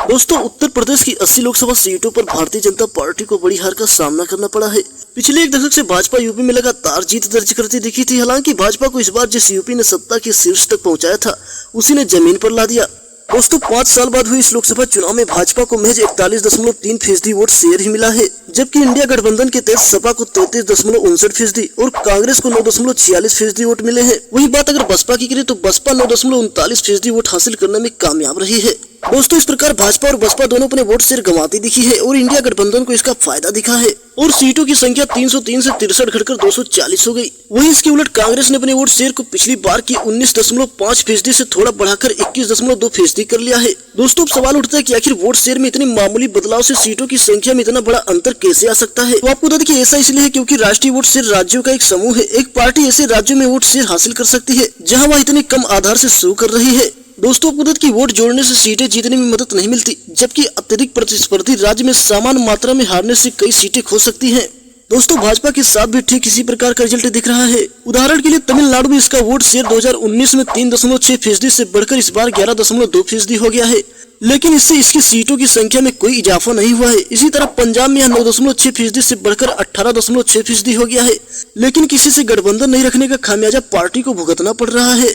दोस्तों, उत्तर प्रदेश की 80 लोकसभा सीटों पर भारतीय जनता पार्टी को बड़ी हार का सामना करना पड़ा है। पिछले एक दशक से भाजपा यूपी में लगातार जीत दर्ज करती दिखी थी। हालांकि भाजपा को इस बार जिस यूपी ने सत्ता के शीर्ष तक पहुंचाया था, उसी ने जमीन पर ला दिया। दोस्तों, 5 साल बाद हुई इस लोकसभा चुनाव में भाजपा को महज 41.3% वोट शेयर ही मिला है, जबकि इंडिया गठबंधन के तहत सपा को 33.59% और कांग्रेस को 9.46% वोट मिले हैं। वही बात अगर बसपा की करें तो बसपा 9.39% वोट हासिल करने में कामयाब रही है। दोस्तों, इस प्रकार भाजपा और बसपा दोनों अपने वोट शेयर गंवाती दिखी है और इंडिया गठबंधन को इसका फायदा दिखा है और सीटों की संख्या 303 से 63 घटकर 240 हो गई। वहीं इसके उलट कांग्रेस ने अपने वोट शेयर को पिछली बार की 19.5% से थोड़ा बढ़ाकर 21.2% कर लिया है। दोस्तों, अब सवाल उठता है कि आखिर वोट शेयर में इतने मामूली बदलाव से सीटों की संख्या में इतना बड़ा अंतर कैसे आ सकता है। तो आपको बता दें कि ऐसा इसलिए है क्योंकि राष्ट्रीय वोट शेयर राज्यों का एक समूह है। एक पार्टी ऐसे राज्यों में वोट शेयर हासिल कर सकती है जहाँ वह इतने कम आधार से शुरू कर रही है। दोस्तों, आपको बता दें कि वोट जोड़ने से सीटें जीतने में मदद नहीं मिलती, जबकि अत्यधिक प्रतिस्पर्धी राज्य में समान मात्रा में हारने से कई सीटें खो सकती हैं। दोस्तों, भाजपा के साथ भी ठीक इसी प्रकार का रिजल्ट दिख रहा है। उदाहरण के लिए तमिलनाडु में इसका वोट शेयर 2019 में 3.6% से बढ़कर इस बार 11.2% हो गया है, लेकिन इससे इसकी सीटों की संख्या में कोई इजाफा नहीं हुआ है। इसी तरह पंजाब में 9.6% से बढ़कर 18.6% हो गया है, लेकिन किसी से गठबंधन नहीं रखने का खामियाजा पार्टी को भुगतना पड़ रहा है।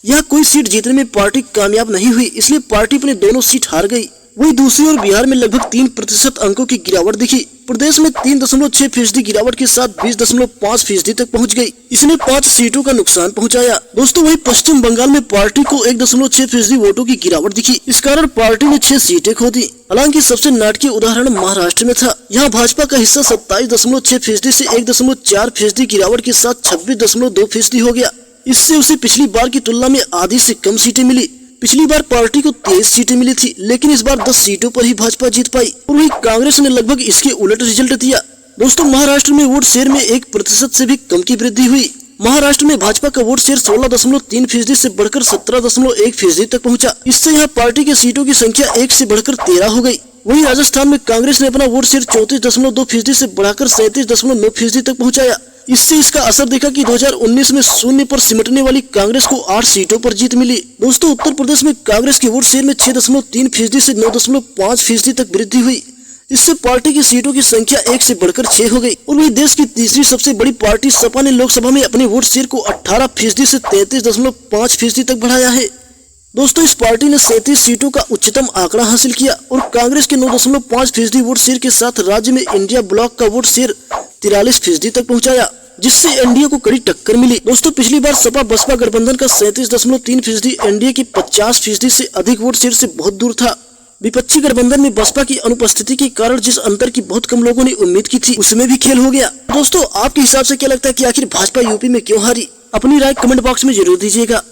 यह कोई सीट जीतने में पार्टी कामयाब नहीं हुई, इसलिए पार्टी अपने दोनों सीट हार गई। वही दूसरी ओर बिहार में लगभग 3% अंकों की गिरावट दिखी। प्रदेश में 3.6% गिरावट के साथ 20.5% तक पहुंच गई। इसने 5 सीटों का नुकसान पहुंचाया। दोस्तों, वही पश्चिम बंगाल में पार्टी को 1.6% वोटों की गिरावट दिखी। इस कारण पार्टी ने 6 सीटें खो दी। हालांकि सबसे नाटकीय उदाहरण महाराष्ट्र में था। यहाँ भाजपा का हिस्सा 27.6% से 1.4% गिरावट के साथ 26.2% हो गया। इससे उसे पिछली बार की तुलना में आधी से कम सीटें मिली। पिछली बार पार्टी को 23 सीटें मिली थी, लेकिन इस बार 10 सीटों पर ही भाजपा जीत पाई और वही कांग्रेस ने लगभग इसके उलट रिजल्ट दिया। दोस्तों, महाराष्ट्र में वोट शेयर में 1% से भी कम की वृद्धि हुई। महाराष्ट्र में भाजपा का वोट शेयर 16.3% से बढ़कर 17.1% तक पहुंचा। इससे यहाँ पार्टी की सीटों की संख्या 1 से बढ़कर 13 हो गई। वहीं राजस्थान में कांग्रेस ने अपना वोट शेयर 34.2% से बढ़ाकर 37.9% तक पहुंचाया। इससे इसका असर देखा कि 2019 में शून्य पर सिमटने वाली कांग्रेस को 8 सीटों पर जीत मिली। दोस्तों, उत्तर प्रदेश में कांग्रेस के वोट शेयर में 6.3% से 9.5% तक वृद्धि हुई। इससे पार्टी की सीटों की संख्या 1 से बढ़कर 6 हो गई और वही देश की तीसरी सबसे बड़ी पार्टी सपा ने लोकसभा में अपने वोट शेयर को 18% से 33.5% तक बढ़ाया है। दोस्तों, इस पार्टी ने 37 सीटों का उच्चतम आंकड़ा हासिल किया और कांग्रेस के 9.5% वोट शेयर के साथ राज्य में इंडिया ब्लॉक का वोट शेयर 43% तक पहुंचाया, जिससे एनडीए को कड़ी टक्कर मिली। दोस्तों, पिछली बार सपा बसपा गठबंधन का 37.3% एनडीए की 50% से अधिक वोट शेयर से बहुत दूर था। विपक्षी गठबंधन में बसपा की अनुपस्थिति के कारण जिस अंतर की बहुत कम लोगों ने उम्मीद की थी, उसमें भी खेल हो गया। दोस्तों, आपके हिसाब से क्या लगता है कि आखिर भाजपा यूपी में क्यों हारी? अपनी राय कमेंट बॉक्स में जरूर दीजिएगा।